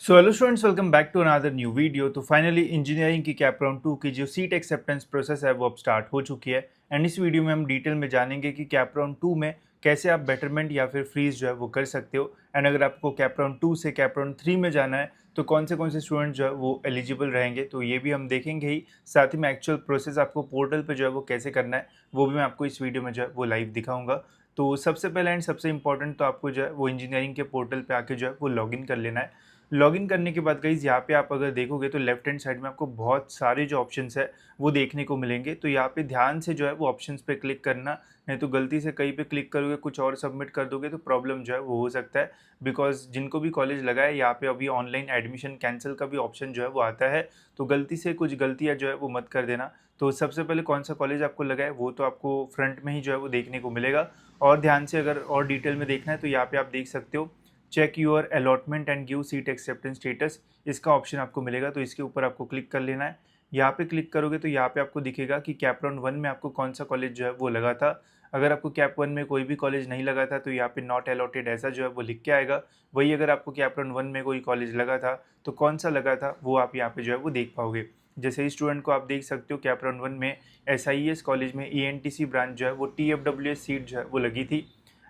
So hello students, welcome back to another new video. तो finally engineering की CAP round 2 की जो seat acceptance process है वो अब स्टार्ट हो चुकी है। एंड इस वीडियो में हम डिटेल में जानेंगे कि कैप राउंड 2 में कैसे आप बेटरमेंट या फिर फ्रीज जो है वो कर सकते हो। एंड अगर आपको कैप राउंड 2 से कैप राउंड 3 में जाना है तो कौन से स्टूडेंट जो है वो एलिजिबल रहेंगे, तो ये भी हम देखेंगे ही। साथ ही में एक्चुअल प्रोसेस आपको पोर्टल पे जो है वो कैसे करना है वो भी मैं आपको इस वीडियो में जो है वो लाइव दिखाऊंगा। तो सबसे पहले एंड सबसे इंपॉर्टेंट तो आपको जो है वो इंजीनियरिंग के पोर्टल पे आके जो है वो लॉगिन कर लेना है। लॉगिन करने के बाद गाइज यहाँ पे आप अगर देखोगे तो लेफ्ट हैंड साइड में आपको बहुत सारे जो ऑप्शंस है वो देखने को मिलेंगे। तो यहाँ पे ध्यान से जो है वो ऑप्शंस पे क्लिक करना, नहीं तो गलती से कहीं पे क्लिक करोगे कुछ और सबमिट कर दोगे तो प्रॉब्लम जो है वो हो सकता है। बिकॉज जिनको भी कॉलेज लगा है यहाँ पे अभी ऑनलाइन एडमिशन कैंसिल का भी ऑप्शन जो है वो आता है, तो गलती से कुछ गलतियाँ जो है वो मत कर देना। तो सबसे पहले कौन सा कॉलेज आपको लगा है वो तो आपको फ्रंट में ही जो है वो देखने को मिलेगा। और ध्यान से अगर और डिटेल में देखना है तो यहाँ पे आप देख सकते हो check your allotment and give seat acceptance status, इसका ऑप्शन आपको मिलेगा। तो इसके ऊपर आपको क्लिक कर लेना है। यहाँ पे क्लिक करोगे तो यहाँ पे आपको दिखेगा कि कैप राउंड 1 में आपको कौन सा कॉलेज जो है वो लगा था। अगर आपको कैप 1 में कोई भी कॉलेज नहीं लगा था तो यहाँ पे नॉट अलॉटेड ऐसा जो है वो लिख के आएगा। वही अगर आपको कैप राउंड 1 में कोई कॉलेज लगा था तो कौन सा लगा था वो आप यहाँ पे जो है वो देख पाओगे। जैसे ही स्टूडेंट को आप देख सकते हो कैप राउंड 1 में SIES कॉलेज में ENTC ब्रांच जो है वो TFWS सीट जो है वो लगी थी।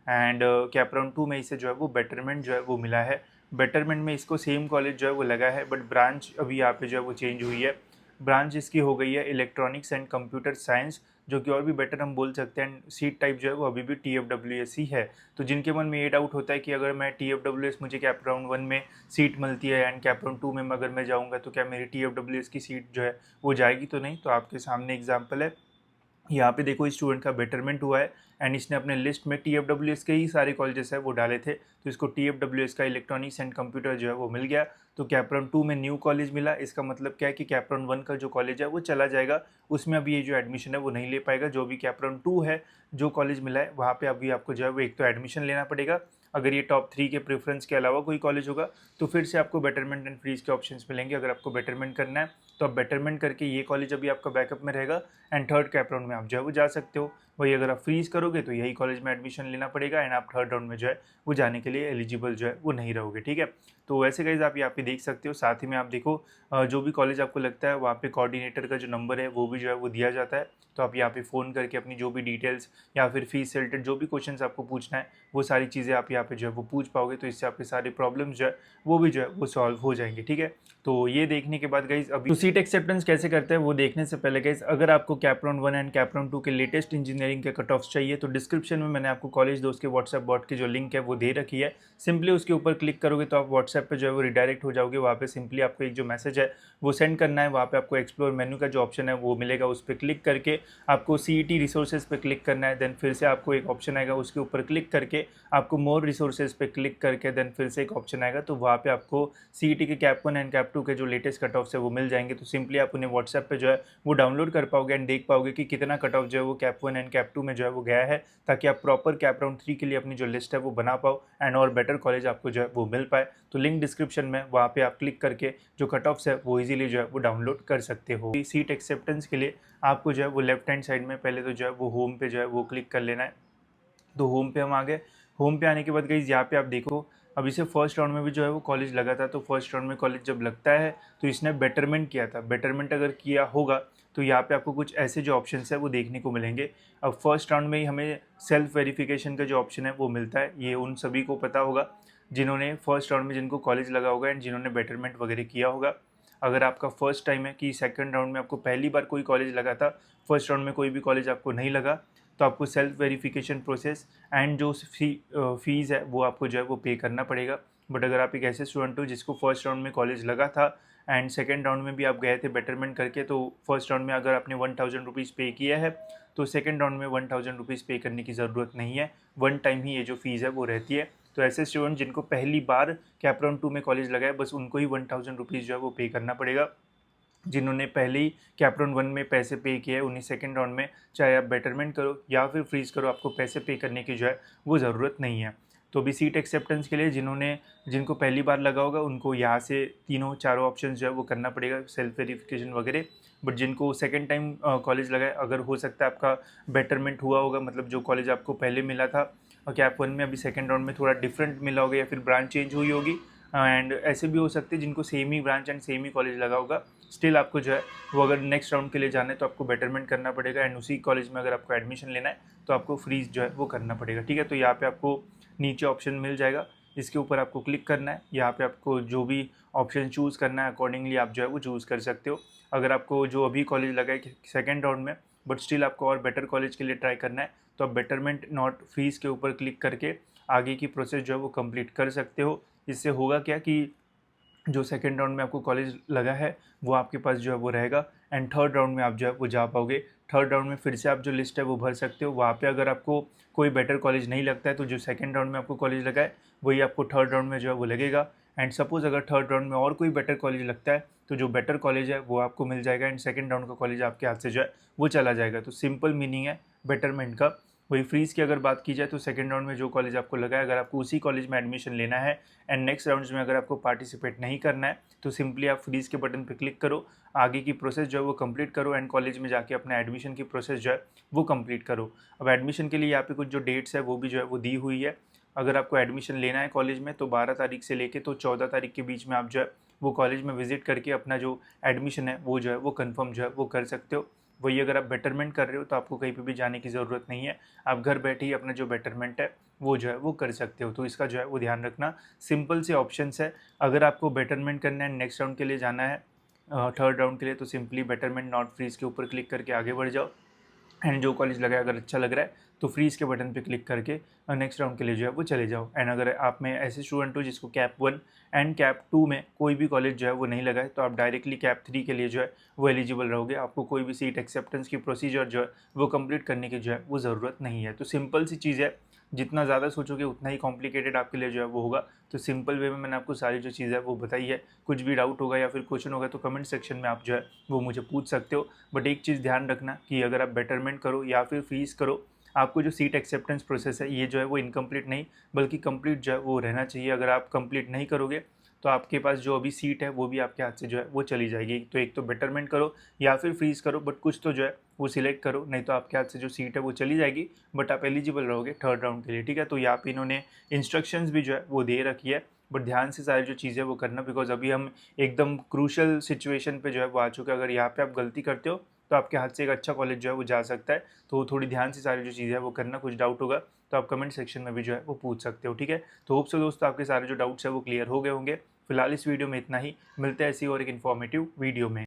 एंड कैप राउंड 2 में इसे जो है वो बेटरमेंट जो है वो मिला है। बेटरमेंट में इसको सेम कॉलेज जो है वो लगा है, बट ब्रांच अभी यहाँ पे जो है वो चेंज हुई है। ब्रांच इसकी हो गई है इलेक्ट्रॉनिक्स एंड कंप्यूटर साइंस, जो कि और भी बेटर हम बोल सकते हैं। एंड सीट टाइप जो है वो अभी भी TFWS ही है। तो जिनके मन में ये डाउट होता है कि अगर मैं TFWS मुझे कैप राउंड 1 में सीट मिलती है एंड कैप राउंड 2 में अगर मैं जाऊँगा तो क्या मेरी TFWS की सीट जो है वो जाएगी, तो नहीं। तो आपके सामने एग्जाम्पल है, यहाँ पे देखो स्टूडेंट का बेटरमेंट हुआ है एंड इसने अपने लिस्ट में TFWS के ही सारे कॉलेजेस है वो डाले थे, तो इसको TFWS का इलेक्ट्रॉनिक्स एंड कंप्यूटर जो है वो मिल गया। तो कैप राउंड 2 में न्यू कॉलेज मिला, इसका मतलब क्या है कि कैप राउंड 1 का जो कॉलेज है वो चला जाएगा, उसमें अभी ये जो एडमिशन है वो नहीं ले पाएगा। जो भी कैप राउंड 2 है जो कॉलेज मिला है वहाँ पे अभी आपको जो है वो एक तो एडमिशन लेना पड़ेगा। अगर ये टॉप 3 के प्रेफरेंस के अलावा कोई कॉलेज होगा तो फिर से आपको बेटरमेंट एंड फ्रीज के ऑप्शंस मिलेंगे। अगर आपको बेटरमेंट करना है तो आप बेटरमेंट करके ये कॉलेज अभी आपका बैकअप में रहेगा एंड थर्ड कैप राउंड में आप जो है वो जा सकते हो। वही अगर आप फ्रीज करोगे तो यही कॉलेज में एडमिशन लेना पड़ेगा एंड आप थर्ड राउंड में जो है वो जाने के लिए एलिजिबल जो है वो नहीं रहोगे, ठीक है। तो वैसे गाइज आप यहाँ पे देख सकते हो। साथ ही में आप देखो जो भी कॉलेज आपको लगता है वहाँ पे कोऑर्डिनेटर का जो नंबर है वो भी जो है वो दिया जाता है। तो आप यहाँ पे फ़ोन करके अपनी जो भी डिटेल्स या फिर फीस से रिलेटेड जो भी क्वेश्चंस आपको पूछना है वो सारी चीज़ें आप यहाँ पे जो है वो पूछ पाओगे। तो इससे आपके सारे प्रॉब्लम्स जो है वो भी जो है वो सॉल्व हो जाएंगे, ठीक है। तो ये देखने के बाद गाइज अभी तो सीट एक्सेप्टेंस कैसे करते हैं वो देखने से पहले गाइज अगर आपको cap round 1 and cap round 2 के लेटेस्ट इंजीनियरिंग के कट ऑफ्स चाहिए तो डिस्क्रिप्शन में मैंने आपको कॉलेज दोस्त के व्हाट्सएप बॉट की जो लिंक है वो दे रखी है। सिंपली उसके ऊपर क्लिक करोगे तो आप व्हाट्सएप पे जो है वो रिडायरेक्ट हो जाओगे। वहाँ पे सिंपली आपको एक जो मैसेज है वो सेंड करना है। वहाँ पे आपको एक्सप्लोर मेन्यू का जो ऑप्शन है वो मिलेगा, उस पर क्लिक करके आपको CET रिसोर्सेज पे क्लिक करना है। देन फिर से आपको एक ऑप्शन आएगा, उसके ऊपर क्लिक करके आपको मोर रिसोर्सेज पे क्लिक करके देन फिर से एक ऑप्शन आएगा। तो वहाँ पे आपको CET के कैप 1 एंड कैप 2 के जो लेटेस्ट कट ऑफ है वो मिल जाएंगे। तो सिंपली आप उन्हें व्हाट्सएप पे जो है वो डाउनलोड कर पाओगे एंड देख पाओगे कि कितना कट ऑफ जो है वो कैप 1 एंड कैप 2 में जो है वो गया है, ताकि आप प्रॉपर कैप राउंड 3 के लिए अपनी जो लिस्ट है वो बना पाओ एंड और बेटर कॉलेज आपको जो है वो मिल पाए। तो लिंक डिस्क्रिप्शन में, वहाँ पे आप क्लिक करके जो कट ऑफ्स है वो इजीली जो है वो डाउनलोड कर सकते हो। सीट एक्सेप्टेंस के लिए आपको जो है वो लेफ्ट हैंड साइड में पहले तो जो है वो होम पे जो है वो क्लिक कर लेना है। तो होम पे हम आ गए। होम पे आने के बाद गाइस यहाँ पे आप देखो अब इसे फर्स्ट राउंड में भी जो है वो कॉलेज लगा था। तो फर्स्ट राउंड में कॉलेज जब लगता है तो इसने बेटरमेंट किया था। बेटरमेंट अगर किया होगा तो यहाँ पे आपको कुछ ऐसे जो ऑप्शन है वो देखने को मिलेंगे। अब फर्स्ट राउंड में ही हमें सेल्फ वेरिफिकेशन का जो ऑप्शन है वो मिलता है। ये उन सभी को पता होगा जिन्होंने फर्स्ट राउंड में जिनको कॉलेज लगा होगा एंड जिन्होंने बेटरमेंट वगैरह किया होगा। अगर आपका फर्स्ट टाइम है कि सेकंड राउंड में आपको पहली बार कोई कॉलेज लगा था, फर्स्ट राउंड में कोई भी कॉलेज आपको नहीं लगा, तो आपको सेल्फ वेरिफिकेशन प्रोसेस एंड जो फीस है वो आपको जो है वो पे करना पड़ेगा। बट अगर आप एक ऐसे स्टूडेंट हो जिसको फर्स्ट राउंड में कॉलेज लगा था एंड सेकेंड राउंड में भी आप गए थे बेटरमेंट करके, तो फर्स्ट राउंड में अगर आपने 1000 रुपीज़ पे किया है तो सेकेंड राउंड में 1000 रुपीज़ पे करने की ज़रूरत नहीं है। वन टाइम ही ये जो फीस है वो रहती है। तो ऐसे स्टूडेंट जिनको पहली बार कैप राउंड 2 में कॉलेज लगा है बस उनको ही 1000 रुपीज़ जो है वो पे करना पड़ेगा। जिन्होंने पहले ही कैप राउंड 1 में पैसे पे किए हैं उन्हें सेकंड राउंड में चाहे आप बेटरमेंट करो या फिर फ्रीज करो, आपको पैसे पे करने की जो है वो ज़रूरत नहीं है। तो भी सीट एक्सेप्टेंस के लिए जिनको पहली बार लगा होगा उनको यहाँ से तीनों चारों ऑप्शन जो है वो करना पड़ेगा, सेल्फ वेरिफिकेशन वगैरह। बट जिनको सेकंड टाइम कॉलेज लगा है, अगर हो सकता है आपका बेटरमेंट हुआ होगा, मतलब जो कॉलेज आपको पहले मिला था और कैप 1 में अभी सेकेंड राउंड में थोड़ा डिफरेंट मिला होगा या फिर ब्रांच चेंज हुई होगी, एंड ऐसे भी हो सकते हैं जिनको same he branch and same he college लगा होगा, स्टिल आपको जो है वो अगर नेक्स्ट राउंड के लिए जाना है तो आपको बेटरमेंट करना पड़ेगा, एंड उसी कॉलेज में अगर आपको एडमिशन लेना है तो आपको फ्रीज जो है वो करना पड़ेगा। ठीक है, तो यहाँ पे आपको नीचे ऑप्शन मिल जाएगा, इसके ऊपर आपको क्लिक करना है। यहाँ पे आपको जो भी ऑप्शन चूज़ करना है अकॉर्डिंगली आप जो है वो चूज़ कर सकते हो। अगर आपको जो अभी कॉलेज लगा है सेकेंड राउंड में, बट स्टिल आपको और बेटर कॉलेज के लिए ट्राई करना है, तो आप बेटरमेंट नॉट फीस के ऊपर क्लिक करके आगे की प्रोसेस जो है वो कंप्लीट कर सकते हो। इससे होगा क्या कि जो सेकेंड राउंड में आपको कॉलेज लगा है वो आपके पास जो है वो रहेगा, एंड थर्ड राउंड में आप जो है वो जा पाओगे। थर्ड राउंड में फिर से आप जो लिस्ट है वो भर सकते हो। वहाँ पे अगर आपको कोई बेटर कॉलेज नहीं लगता है तो जो सेकेंड राउंड में आपको कॉलेज लगा है वही आपको थर्ड राउंड में जो है वो लगेगा। एंड सपोज़ अगर थर्ड राउंड में और कोई बेटर कॉलेज लगता है तो जो बेटर कॉलेज है वो आपको मिल जाएगा, एंड सेकेंड राउंड का कॉलेज आपके हाथ से जो है वो चला जाएगा। तो सिंपल मीनिंग है बेटरमेंट का। वही फ्रीज़ की अगर बात की जाए तो सेकेंड राउंड में जो कॉलेज आपको लगा है अगर आपको उसी कॉलेज में एडमिशन लेना है एंड नेक्स्ट राउंड्स में अगर आपको पार्टिसिपेट नहीं करना है तो सिंपली आप फ्रीज़ के बटन पे क्लिक करो, आगे की प्रोसेस जो है वो कंप्लीट करो, एंड कॉलेज में जाके अपना एडमिशन की प्रोसेस जो है वो कंप्लीट करो। अब एडमिशन के लिए यहाँ पे कुछ जो डेट्स है वो भी जो है वो दी हुई है। अगर आपको एडमिशन लेना है कॉलेज में तो 12 तारीख से लेके तो 14 तारीख के बीच में आप जो है वो कॉलेज में विजिट करके अपना जो एडमिशन है वो जो है वो कन्फर्म जो है वो कर सकते हो। वही अगर आप बेटरमेंट कर रहे हो तो आपको कहीं पे भी जाने की ज़रूरत नहीं है, आप घर बैठे ही अपना जो बेटरमेंट है वो जो है वो कर सकते हो। तो इसका जो है वो ध्यान रखना, सिंपल से ऑप्शंस है। अगर आपको बेटरमेंट करना है नेक्स्ट राउंड के लिए जाना है थर्ड राउंड के लिए तो सिंपली बेटरमेंट नॉट फ्रीज के ऊपर क्लिक करके आगे बढ़ जाओ, एंड जो कॉलेज लगा है अगर अच्छा लग रहा है तो फ्रीज के बटन पे क्लिक करके नेक्स्ट राउंड के लिए जो है वो चले जाओ। एंड अगर आप में ऐसे स्टूडेंट हो जिसको कैप 1 एंड कैप 2 में कोई भी कॉलेज जो है वो नहीं लगा है तो आप डायरेक्टली कैप 3 के लिए जो है वो एलिजिबल रहोगे, आपको कोई भी सीट एक्सेप्टेंस की प्रोसीजर जो है वो कंप्लीट करने की जो है वो ज़रूरत नहीं है। तो सिंपल सी चीज़ है, जितना ज़्यादा सोचोगे उतना ही कॉम्प्लिकेटेड आपके लिए जो है वो होगा। तो सिंपल वे में मैंने आपको सारी जो चीज़ है वो बताई है। कुछ भी डाउट होगा या फिर क्वेश्चन होगा तो कमेंट सेक्शन में आप जो है वो मुझे पूछ सकते हो। बट एक चीज़ ध्यान रखना कि अगर आप बेटरमेंट करो या फिर फीस करो, आपको जो सीट एक्सेप्टेंस प्रोसेस है ये जो है वो इनकम्प्लीट नहीं बल्कि कंप्लीट जो है वो रहना चाहिए। अगर आप कंप्लीट नहीं करोगे तो आपके पास जो अभी सीट है वो भी आपके हाथ से जो है वो चली जाएगी। तो एक तो बेटरमेंट करो या फिर फ्रीज करो, बट कुछ तो जो है वो सिलेक्ट करो, नहीं तो आपके हाथ से जो सीट है वो चली जाएगी, बट आप एलिजिबल रहोगे थर्ड राउंड के लिए। ठीक है, तो यहाँ पे इन्होंने इंस्ट्रक्शंस भी जो है वो दे रखी है, बट ध्यान से सारी जो चीज़ें वो करना, बिकॉज अभी हम एकदम क्रूशल सिचुएशन पे जो है वो आ चुके हैं। अगर यहाँ पे आप गलती करते हो तो आपके हाथ से एक अच्छा कॉलेज जो है वो जा सकता है। तो थोड़ी ध्यान से सारी जो चीज़ें है वो करना। कुछ डाउट होगा तो आप कमेंट सेक्शन में भी जो है वो पूछ सकते हो। ठीक है, तो होप सो दोस्तों आपके सारे जो डाउट्स है वो क्लियर हो गए होंगे। फिलहाल इस वीडियो में इतना ही, मिलते हैं ऐसी और एक इन्फॉर्मेटिव वीडियो में।